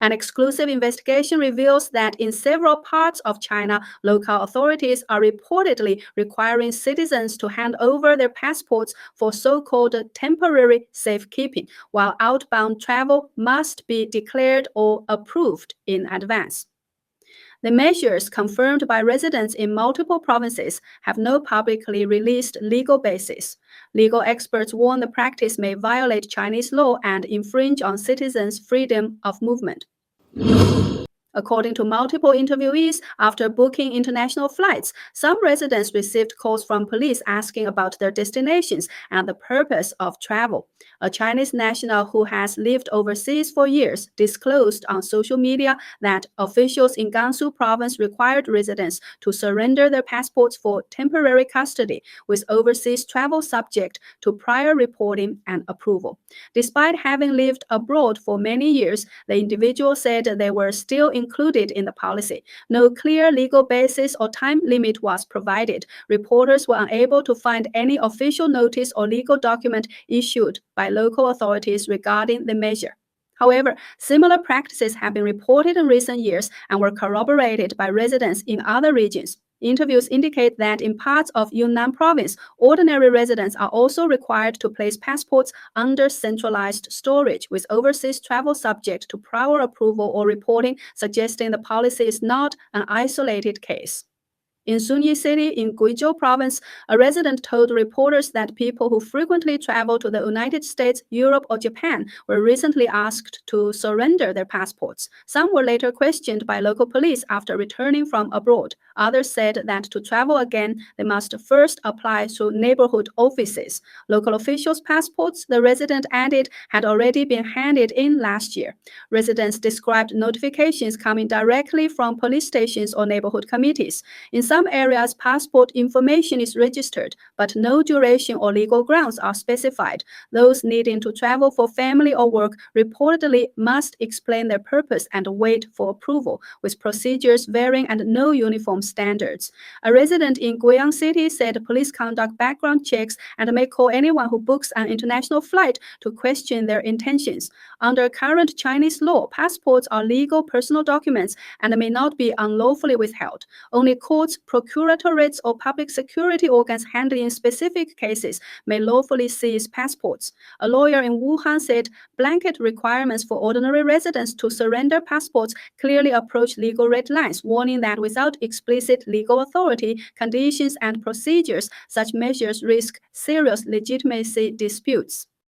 An exclusive investigation reveals that in several parts of China, local authorities are reportedly requiring citizens to hand over their passports for so-called temporary safekeeping, while outbound travel must be declared or approved in advance. The measures, confirmed by residents in multiple provinces, have no publicly released legal basis. Legal experts warn the practice may violate Chinese law and infringe on citizens' freedom of movement. According to multiple interviewees, after booking international flights, some residents received calls from police asking about their destinations and the purpose of travel. A Chinese national who has lived overseas for years disclosed on social media that officials in Gansu province required residents to surrender their passports for temporary custody, with overseas travel subject to prior reporting and approval. Despite having lived abroad for many years, the individual said they were still included in the policy. No clear legal basis or time limit was provided. Reporters were unable to find any official notice or legal document issued by local authorities regarding the measure. However, similar practices have been reported in recent years and were corroborated by residents in other regions. Interviews indicate that in parts of Yunnan province, ordinary residents are also required to place passports under centralized storage, with overseas travel subject to prior approval or reporting, suggesting the policy is not an isolated case. In Sunyi City in Guizhou province, a resident told reporters that people who frequently travel to the United States, Europe, or Japan were recently asked to surrender their passports. Some were later questioned by local police after returning from abroad. Others said that to travel again, they must first apply through neighborhood offices. Local officials' passports, the resident added, had already been handed in last year. Residents described notifications coming directly from police stations or neighborhood committees. In some areas, passport information is registered, but no duration or legal grounds are specified. Those needing to travel for family or work reportedly must explain their purpose and wait for approval, with procedures varying and no uniform standards. A resident in Guiyang City said police conduct background checks and may call anyone who books an international flight to question their intentions. Under current Chinese law, passports are legal personal documents and may not be unlawfully withheld. Only courts, procuratoriats, or public security organs handling specific cases may lawfully seize passports. A lawyer in Wuhan said blanket requirements for ordinary residents to surrender passports clearly approach legal red lines, warning that without explicit legal authority, conditions, and procedures, such measures risk serious legitimacy disputes.